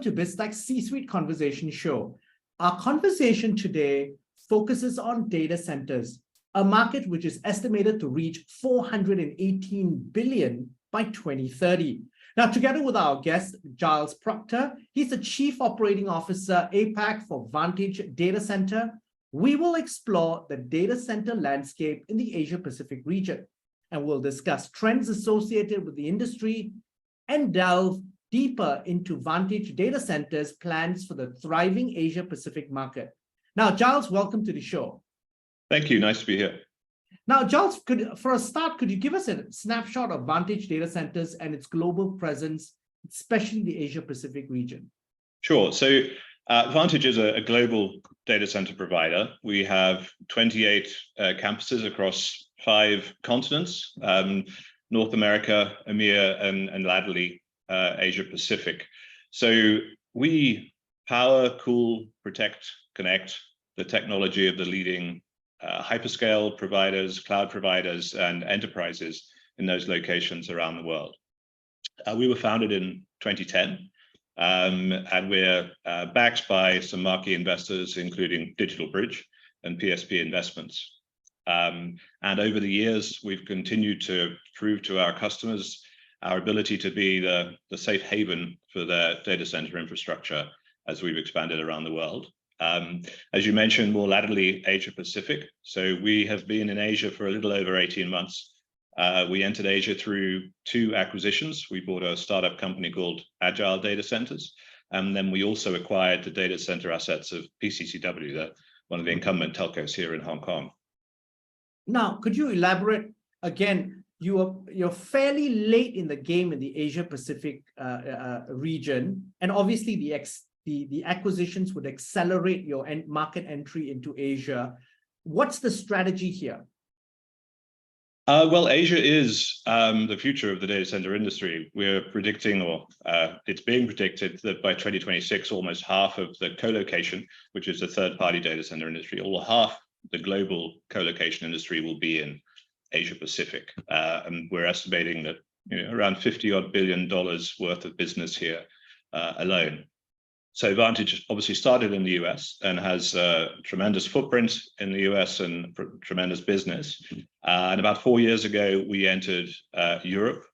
to Biztech's C-Suite Conversation Show. Our conversation today focuses on data centers, a market which is estimated to reach $418 billion by 2030. Now, together with our guest, Giles Proctor, he's the Chief Operating Officer, APAC for Vantage Data Center. We will explore the data center landscape in the Asia-Pacific region, and we'll discuss trends associated with the industry and delve deeper into Vantage Data Centers' plans for the thriving Asia-Pacific market. Now, Giles, welcome to the show. Thank you. Nice to be here. Now, Giles, for a start, could you give us a snapshot of Vantage Data Centers and its global presence, especially the Asia-Pacific region? Sure. So Vantage is a global data center provider. We have 28 campuses across 5 continents, North America, EMEA, and latterly Asia-Pacific. So we power, cool, protect, connect the technology of the leading hyperscale providers, cloud providers, and enterprises in those locations around the world. We were founded in 2010, and we're backed by some marquee investors, including DigitalBridge and PSP Investments. And over the years, we've continued to prove to our customers our ability to be the safe haven for their data center infrastructure as we've expanded around the world. As you mentioned, more latterly, Asia-Pacific. So we have been in Asia for a little over 18 months. We entered Asia through 2 acquisitions. We bought a startup company called Giles Data Centers, and then we also acquired the data center assets of PCCW, one of the incumbent telcos here in Hong Kong. Now, could you elaborate again? You're fairly late in the game in the Asia-Pacific region, and obviously the acquisitions would accelerate your market entry into Asia. What's the strategy here? Well, Asia is the future of the data center industry. We're predicting, or it's being predicted, that by 2026, almost half of the co-location, which is the third-party data center industry, or half the global co-location industry will be in Asia-Pacific. And we're estimating that around $50-odd billion worth of business here alone. So Vantage obviously started in the US and has a tremendous footprint in the US and tremendous business. And about 4 years ago, we entered Europe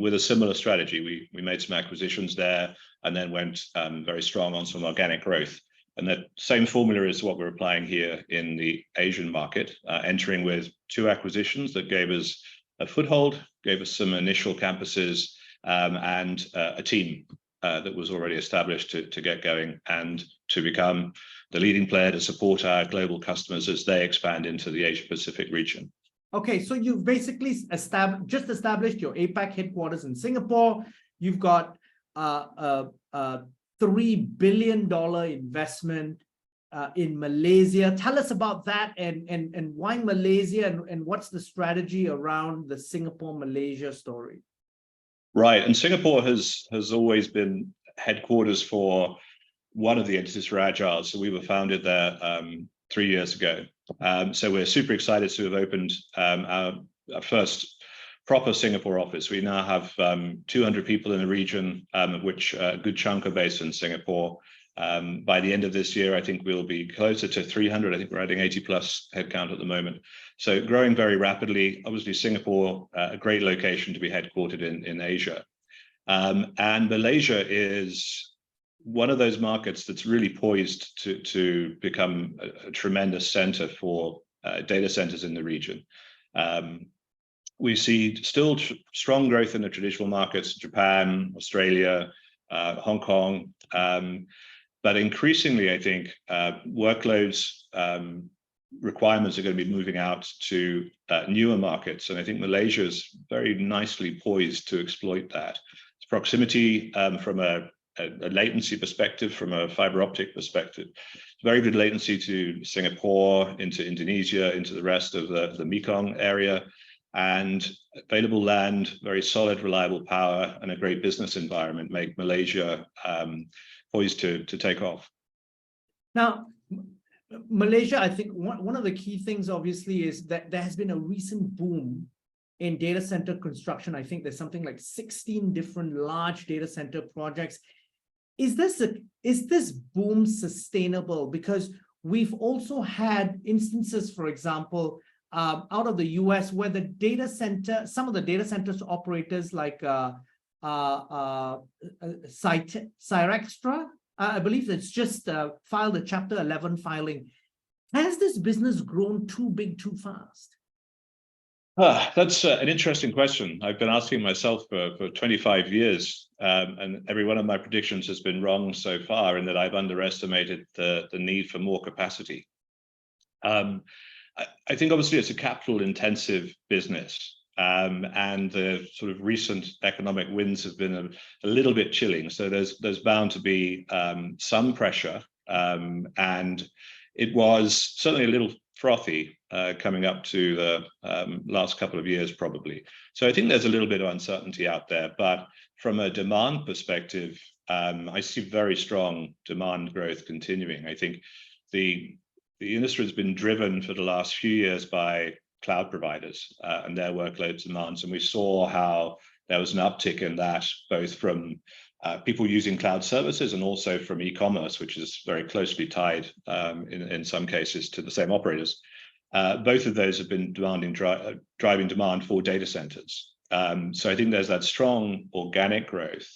with a similar strategy. We made some acquisitions there and then went very strong on some organic growth. And that same formula is what we're applying here in the Asian market, entering with 2 acquisitions that gave us a foothold, gave us some initial campuses, and a team that was already established to get going and to become the leading player to support our global customers as they expand into the Asia-Pacific region. Okay, so you've basically just established your APAC headquarters in Singapore. You've got $3 billion investment in Malaysia. Tell us about that and why Malaysia and what's the strategy around the Singapore-Malaysia story? Right, and Singapore has always been headquarters for one of the entities for Agile. So we were founded there 3 years ago. So we're super excited to have opened our first proper Singapore office. We now have 200 people in the region, of which a good chunk are based in Singapore. By the end of this year, I think we'll be closer to 300. I think we're adding 80 plus headcount at the moment. So growing very rapidly. Obviously, Singapore, a great location to be headquartered in Asia. And Malaysia is one of those markets that's really poised to become a tremendous center for data centers in the region. We see still strong growth in the traditional markets, Japan, Australia, Hong Kong. But increasingly, I think workloads, requirements are going to be moving out to newer markets. And I think Malaysia is very nicely poised to exploit that. Its proximity from a latency perspective, from a fiber optic perspective, very good latency to Singapore, into Indonesia, into the rest of the Mekong area, and available land, very solid, reliable power, and a great business environment make Malaysia poised to take off. Now, Malaysia, I think one of the key things, obviously, is that there has been a recent boom in data center construction. I think there's something like 16 different large data center projects. is this boom sustainable? Because we've also had instances, for example, out of the US where some of the data centers operators like Cyrextra, I believe it's just filed a Chapter 11 filing. Has this business grown too big too fast? That's an interesting question. I've been asking myself for 25 years, and every one of my predictions has been wrong so far in that I've underestimated the need for more capacity. I think obviously it's a capital-intensive business, and the sort of recent economic winds have been a little bit chilling. So there's bound to be some pressure, and it was certainly a little frothy coming up to the last couple of years, probably. So I think there's a little bit of uncertainty out there, but from a demand perspective, I see very strong demand growth continuing. I think the industry has been driven for the last few years by cloud providers and their workload demands, and we saw how there was an uptick in that, both from people using cloud services and also from e-commerce, which is very closely tied in some cases to the same operators. Both of those have been driving demand for data centers. So I think there's that strong organic growth.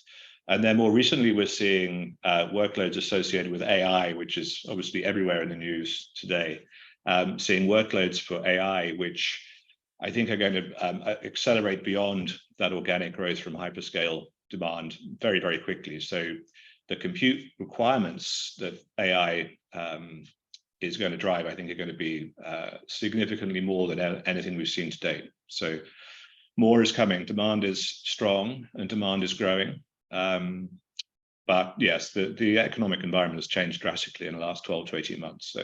And then more recently, we're seeing workloads associated with AI, which is obviously everywhere in the news today, seeing workloads for AI, which I think are going to accelerate beyond that organic growth from hyperscale demand very, very quickly. So the compute requirements that AI is going to drive, I think, are going to be significantly more than anything we've seen to date. So more is coming. Demand is strong and demand is growing. But yes, the economic environment has changed drastically in the last 12 to 18 months.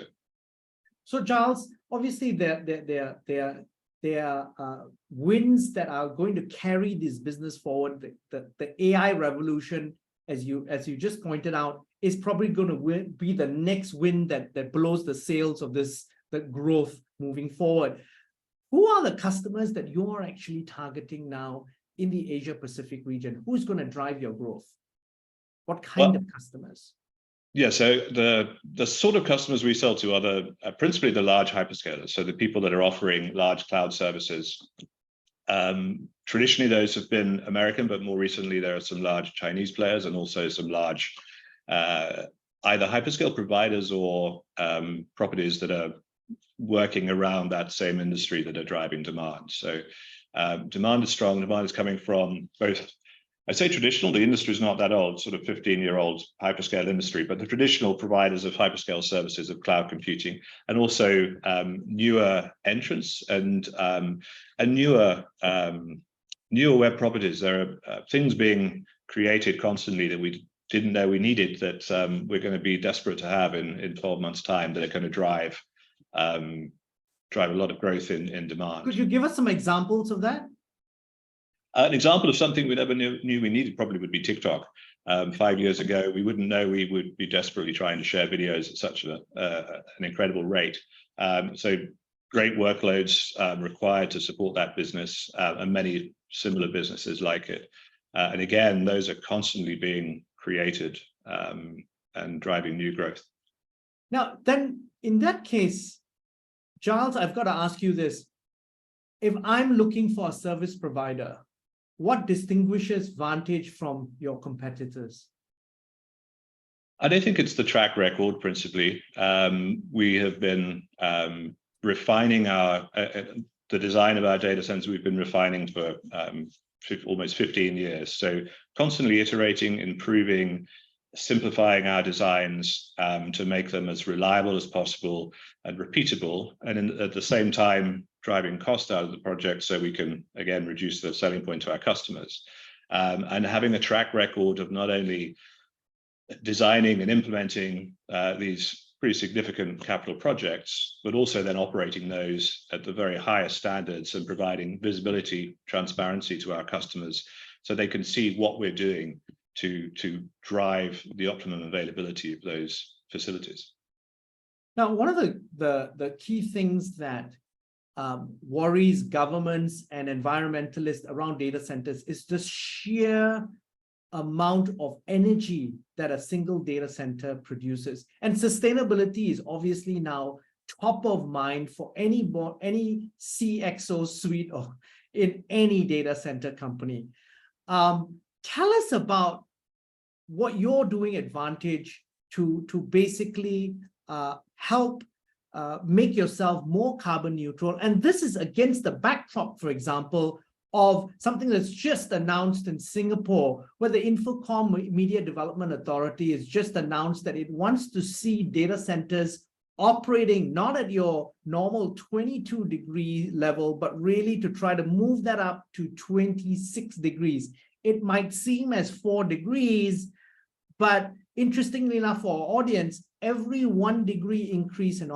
So Giles, obviously there are winds that are going to carry this business forward. The AI revolution, as you just pointed out, is probably going to be the next wind that blows the sails of the growth moving forward. Who are the customers that you're actually targeting now in the Asia Pacific region? Who's going to drive your growth? What kind of customers? Yeah, so the sort of customers we sell to are principally the large hyperscalers, so the people that are offering large cloud services. Traditionally, those have been American, but more recently, there are some large Chinese players and also some large either hyperscale providers or properties that are working around that same industry that are driving demand. So demand is strong. Demand is coming from both, I say traditional, the industry is not that old, sort of 15-year-old hyperscale industry, but the traditional providers of hyperscale services of cloud computing, and also newer entrants and newer web properties. There are things being created constantly that we didn't know we needed that we're going to be desperate to have in 12 months' time that are going to drive a lot of growth in demand. Could you give us some examples of that? An example of something we never knew we needed probably would be TikTok. 5 years ago, we wouldn't know we would be desperately trying to share videos at such an incredible rate. So great workloads required to support that business and many similar businesses like it. And again, those are constantly being created and driving new growth. Now, then in that case, Giles, I've got to ask you this. If I'm looking for a service provider, what distinguishes Vantage from your competitors? I don't think it's the track record, principally. We have been refining the design of our data centers. We've been refining for almost 15 years. So constantly iterating, improving, simplifying our designs to make them as reliable as possible and repeatable, and at the same time driving cost out of the project so we can again reduce the selling point to our customers, and having a track record of not only designing and implementing these pretty significant capital projects, but also then operating those at the very highest standards and providing visibility, transparency to our customers so they can see what we're doing to drive the optimum availability of those facilities. Now, one of the key things that worries governments and environmentalists around data centers is the sheer amount of energy that a single data center produces. And sustainability is obviously now top of mind for any CXO suite or in any data center company. Tell us about what you're doing at Vantage to basically help make yourself more carbon neutral. And this is against the backdrop, for example, of something that's just announced in Singapore, where the Infocomm Media Development Authority has just announced that it wants to see data centers operating not at your normal 22-degree level, but really to try to move that up to 26 degrees. It might seem as 4 degrees, but interestingly enough for our audience, every 1 degree increase in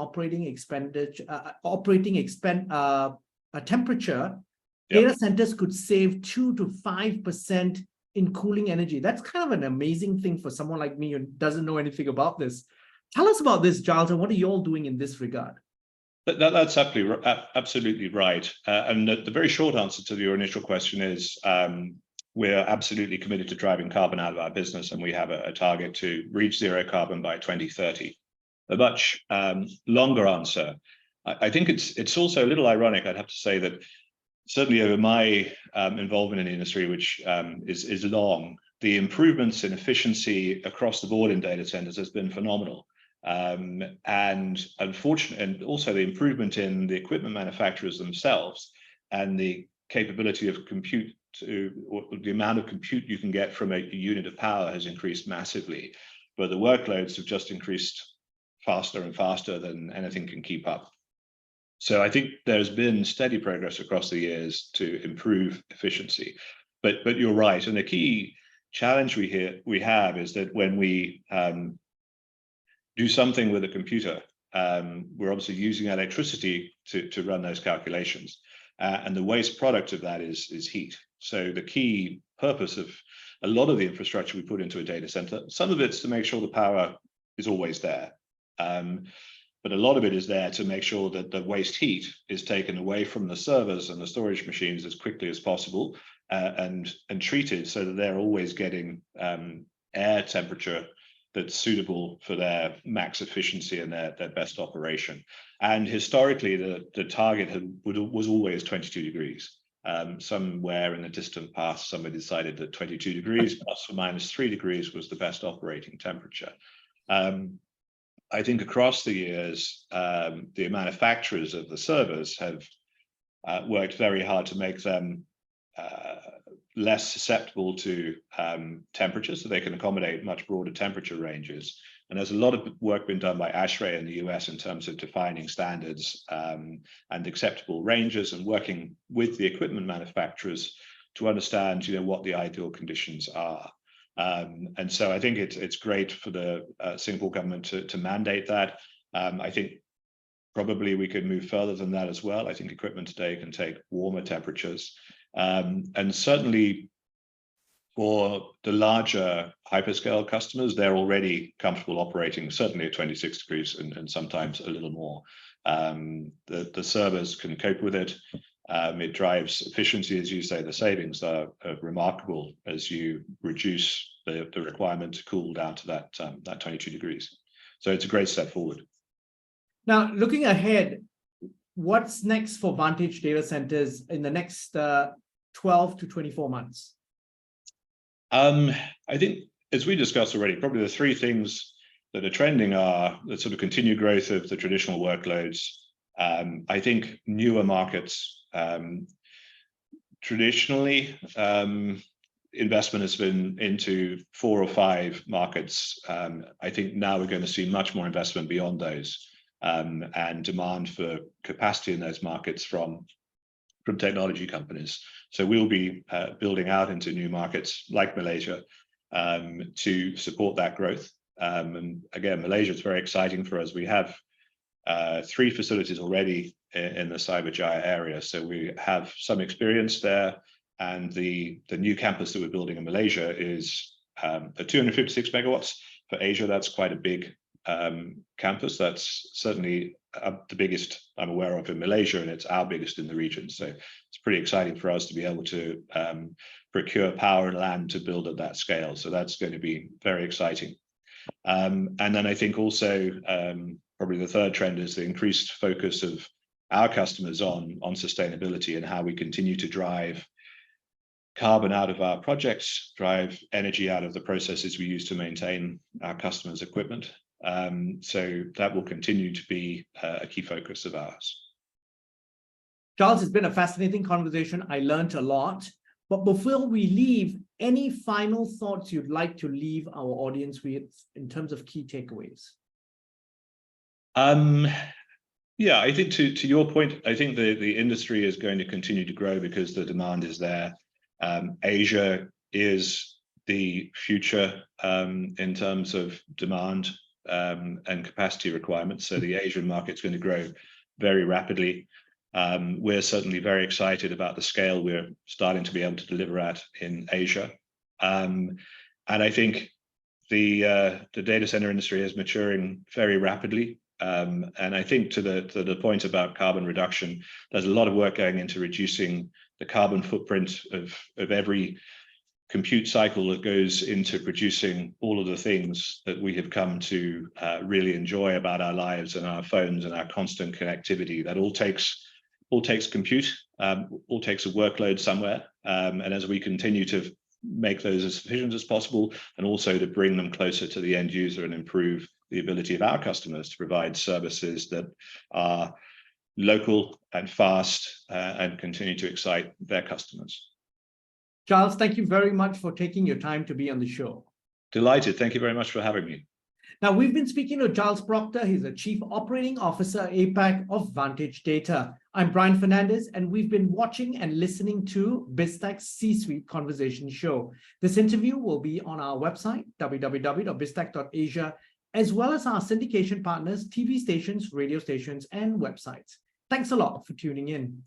temperature, data centers could save 2 to 5% in cooling energy. That's kind of an amazing thing for someone like me who doesn't know anything about this. Tell us about this, Giles, and what are you all doing in this regard? That's absolutely right. And the very short answer to your initial question is we're absolutely committed to driving carbon out of our business, and we have a target to reach zero carbon by 2030. A much longer answer. I think it's also a little ironic, I'd have to say, that certainly over my involvement in the industry, which is long, the improvements in efficiency across the board in data centers has been phenomenal. And unfortunately, and also the improvement in the equipment manufacturers themselves and the capability of compute or the amount of compute you can get from a unit of power has increased massively, but the workloads have just increased faster and faster than anything can keep up. So I think there's been steady progress across the years to improve efficiency, but you're right. And the key challenge we have is that when we do something with a computer, we're obviously using electricity to run those calculations, and the waste product of that is heat. So the key purpose of a lot of the infrastructure we put into a data center, some of it's to make sure the power is always there. But a lot of it is there to make sure that the waste heat is taken away from the servers and the storage machines as quickly as possible, and treated so that they're always getting air temperature that's suitable for their max efficiency and their best operation. And historically, the target was always 22 degrees. Somewhere in the distant past, somebody decided that 22 degrees plus or minus 3 degrees was the best operating temperature. I think across the years, the manufacturers of the servers have worked very hard to make them less susceptible to temperature, so they can accommodate much broader temperature ranges. And there's a lot of work been done by ASHRAE in the US in terms of defining standards and acceptable ranges, and working with the equipment manufacturers to understand, what the ideal conditions are. And so I think it's great for the Singapore government to mandate that. I think probably we could move further than that as well. I think equipment today can take warmer temperatures. And certainly for the larger hyperscale customers, they're already comfortable operating certainly at 26 degrees and sometimes a little more. The servers can cope with it. It drives efficiency, as you say. The savings are remarkable as you reduce the requirement to cool down to that 22 degrees. So it's a great step forward. Now, looking ahead, what's next for Vantage Data Centers in the next 12 to 24 months? I think, as we discussed already, probably the three things that are trending are the sort of continued growth of the traditional workloads. I think newer markets, traditionally, investment has been into 4 or 5 markets. I think now we're going to see much more investment beyond those, and demand for capacity in those markets from technology companies. So we'll be building out into new markets like Malaysia to support that growth. And again, Malaysia is very exciting for us. We have 3 facilities already in the Cyberjaya area, so we have some experience there. And the new campus that we're building in Malaysia is 256 megawatts. For Asia, that's quite a big campus. That's certainly the biggest I'm aware of in Malaysia, and it's our biggest in the region. So it's pretty exciting for us to be able to procure power and land to build at that scale. So that's going to be very exciting. And then I think also probably the third trend is the increased focus of our customers on sustainability and how we continue to drive carbon out of our projects, drive energy out of the processes we use to maintain our customers' equipment. So that will continue to be a key focus of ours. Giles, it's been a fascinating conversation. I learned a lot. But before we leave, any final thoughts you'd like to leave our audience with in terms of key takeaways? Yeah, I think to your point, I think the industry is going to continue to grow because the demand is there. Asia is the future in terms of demand and capacity requirements. So the Asian market is going to grow very rapidly. We're certainly very excited about the scale we're starting to be able to deliver at in Asia. And I think the data center industry is maturing very rapidly. And I think to the point about carbon reduction, there's a lot of work going into reducing the carbon footprint of every compute cycle that goes into producing all of the things that we have come to really enjoy about our lives and our phones and our constant connectivity. That all takes compute, all takes a workload somewhere. And as we continue to make those as efficient as possible, and also to bring them closer to the end user and improve the ability of our customers to provide services that are local and fast and continue to excite their customers. Giles, thank you very much for taking your time to be on the show. Delighted. Thank you very much for having me. Now, we've been speaking to Giles Proctor. He's the Chief Operating Officer, APAC of Vantage Data. I'm Brian Fernandez, and we've been watching and listening to Biztech's C-Suite Conversation Show. This interview will be on our website, www.biztech.asia, as well as our syndication partners, TV stations, radio stations, and websites. Thanks a lot for tuning in.